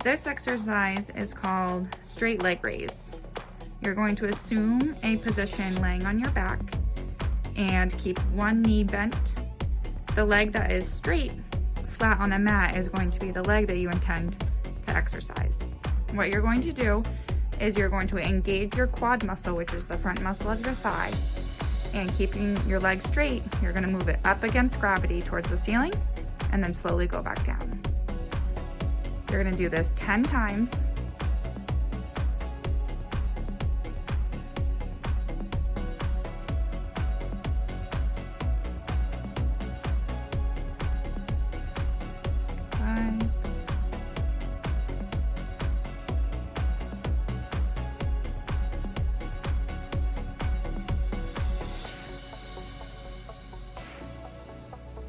This exercise is called straight leg raise. You're going to assume a position laying on your back and keep one knee bent. The leg that is straight, flat on the mat, is going to be the leg that you intend to exercise. What you're going to do is you're going to engage your quad muscle, which is the front muscle of your thigh, and keeping your leg straight, you're going to move it up against gravity towards the ceiling and then slowly go back down. You're going to do this 10 times.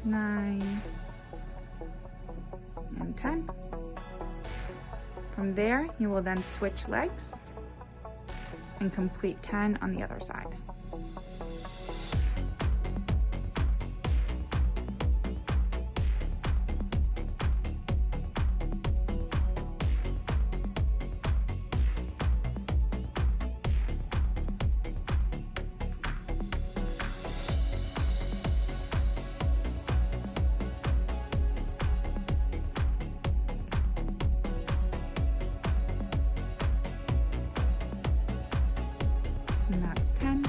Nine and 10. From there, you will then switch legs and complete 10 on the other side. And that's 10.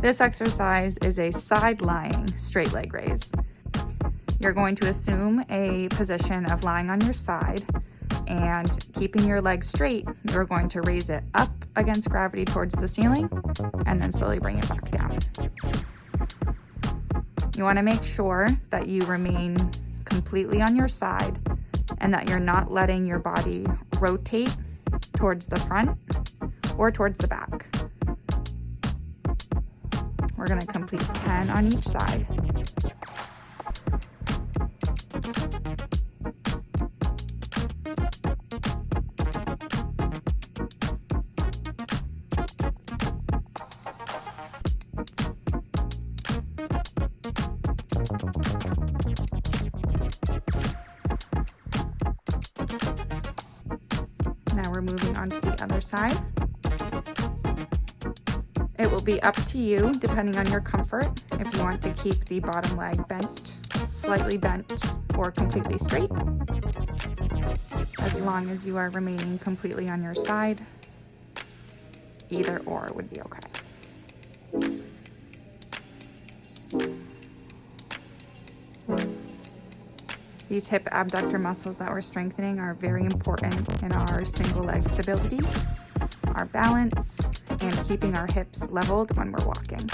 This exercise is a side-lying straight leg raise. You're going to assume a position of lying on your side, and keeping your leg straight, you're going to raise it up against gravity towards the ceiling and then slowly bring it back down. You want to make sure that you remain completely on your side and that you're not letting your body rotate towards the front or towards the back. We're going to complete 10 on each side. Now we're moving on to the other side. It will be up to you, depending on your comfort, if you want to keep the bottom leg bent, slightly bent, or completely straight. As long as you are remaining completely on your side, either or would be okay. These hip abductor muscles that we're strengthening are very important in our single leg stability, our balance, and keeping our hips leveled when we're walking.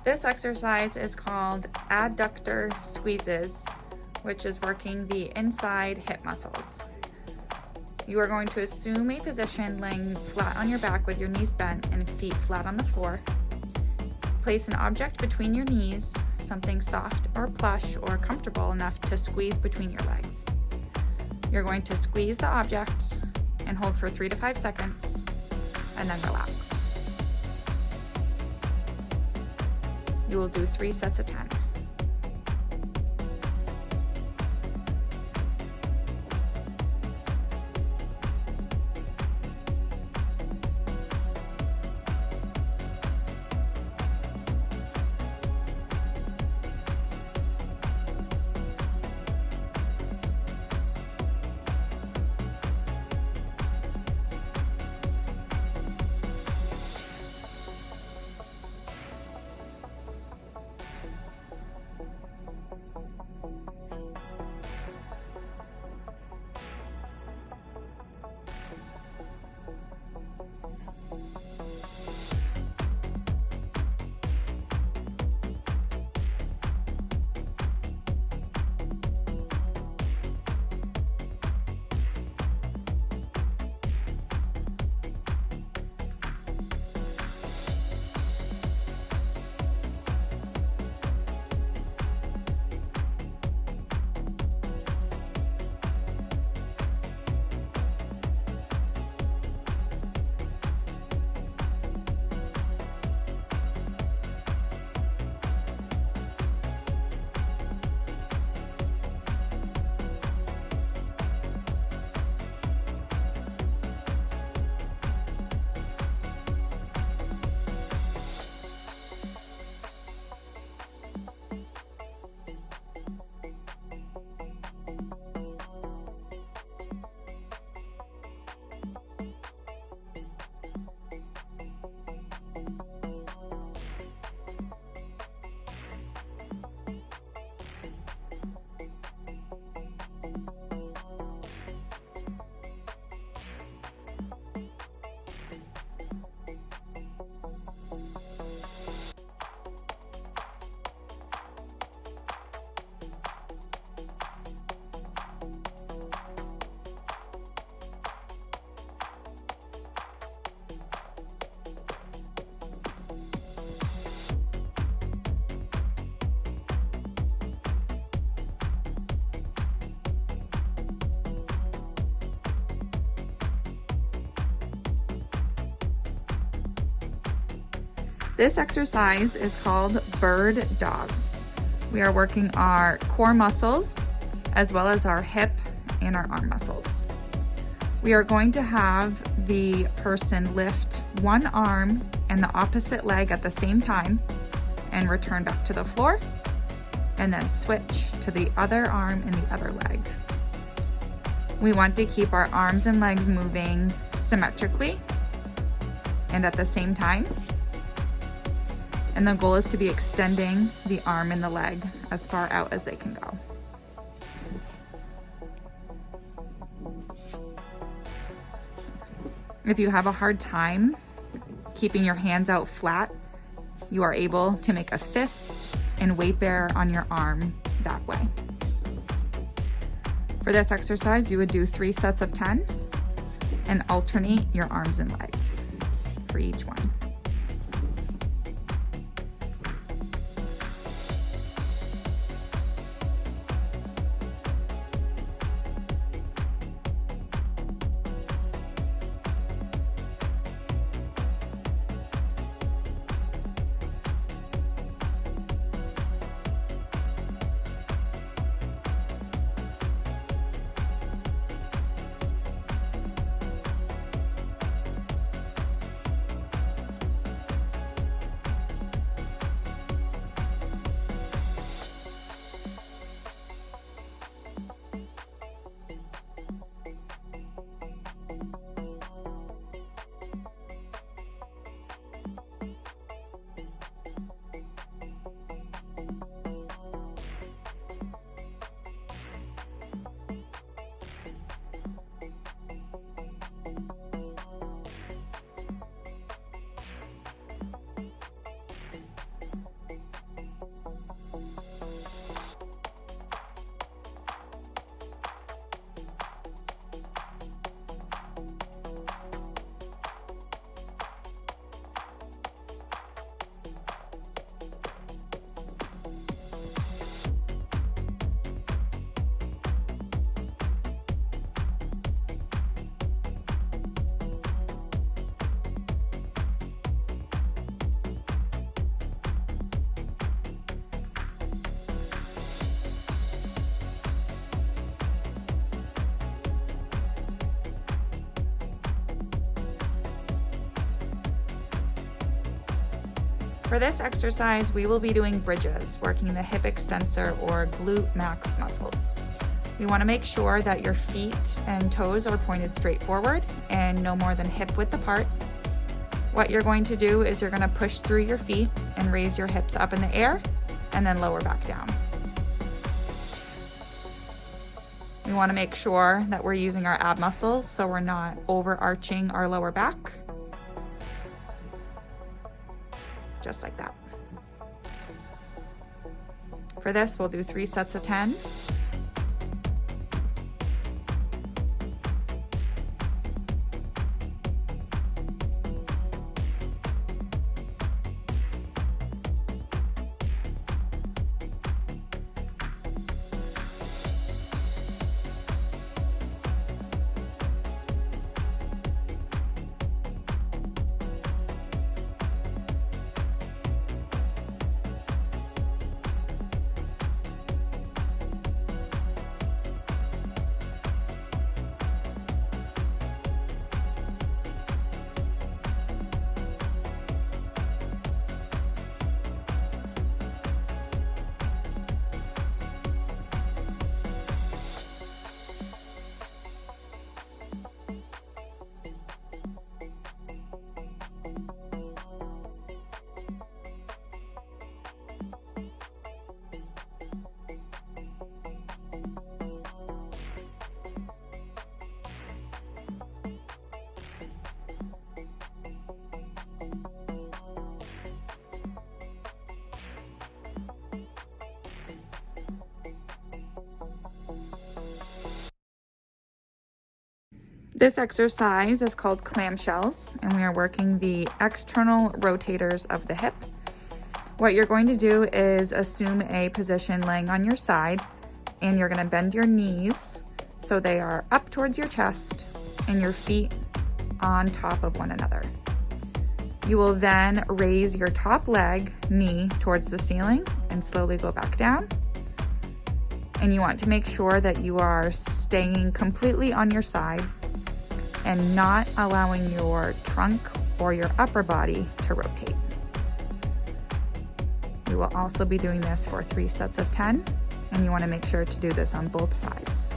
This exercise is called Adductor squeezes, which is working the inside hip muscles. You are going to assume a position laying flat on your back with your knees bent and feet flat on the floor. Place an object between your knees, something soft or plush or comfortable enough to squeeze between your legs. You're going to squeeze the object and hold for 3 to 5 seconds and then relax. You will do 3 sets of 10. This exercise is called bird dogs. We are working our core muscles as well as our hip and our arm muscles. We are going to have the person lift one arm and the opposite leg at the same time and return back to the floor, and then switch to the other arm and the other leg. We want to keep our arms and legs moving symmetrically and at the same time. And the goal is to be extending the arm and the leg as far out as they can go. If you have a hard time keeping your hands out flat, you are able to make a fist and weight bear on your arm that way. For this exercise, you would do 3 sets of 10 and alternate your arms and legs for each one. For this exercise, we will be doing bridges, working the hip extensor or glute max muscles. We want to make sure that your feet and toes are pointed straight forward and no more than hip width apart. What you're going to do is you're going to push through your feet and raise your hips up in the air and then lower back down. We want to make sure that we're using our ab muscles so we're not overarching our lower back. Just like that. For this, we'll do 3 sets of 10. This exercise is called clamshells, and we are working the external rotators of the hip. What you're going to do is assume a position laying on your side, and you're going to bend your knees so they are up towards your chest and your feet on top of one another. You will then raise your top leg, knee towards the ceiling and slowly go back down. And you want to make sure that you are staying completely on your side and not allowing your trunk or your upper body to rotate. We will also be doing this for 3 sets of 10, and you want to make sure to do this on both sides.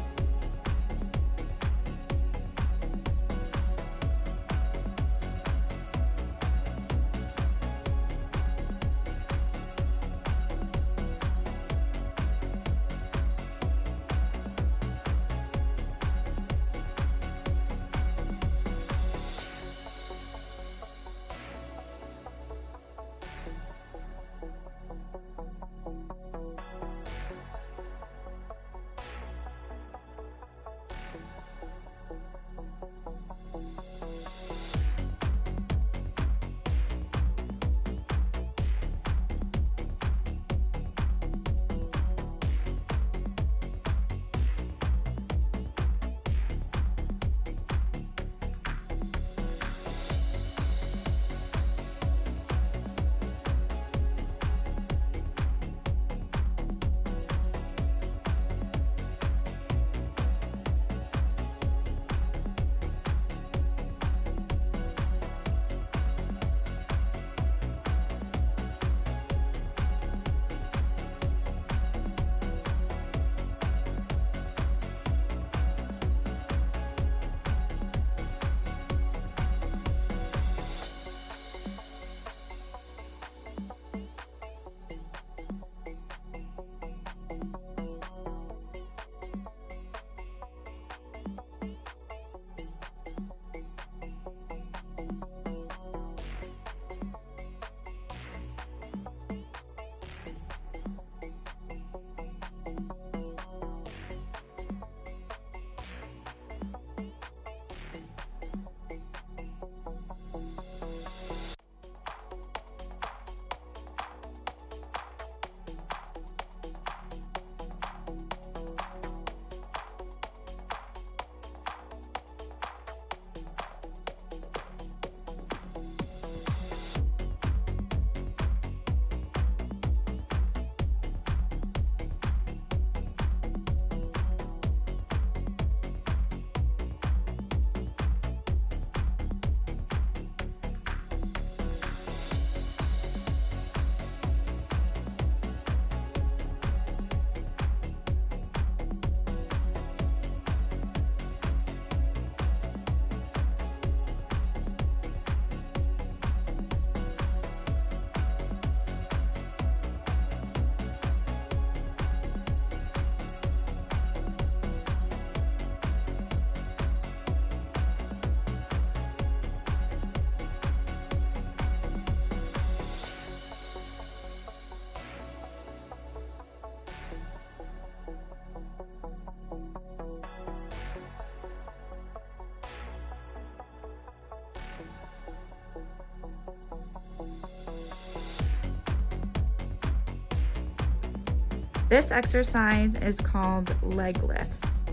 This exercise is called leg lifts.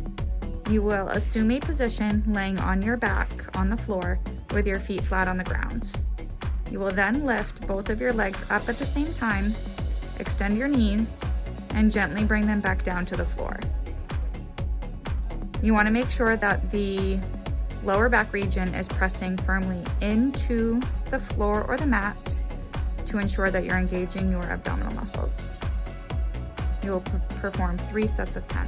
You will assume a position laying on your back on the floor with your feet flat on the ground. You will then lift both of your legs up at the same time, extend your knees, and gently bring them back down to the floor. You want to make sure that the lower back region is pressing firmly into the floor or the mat to ensure that you're engaging your abdominal muscles. You will perform 3 sets of 10.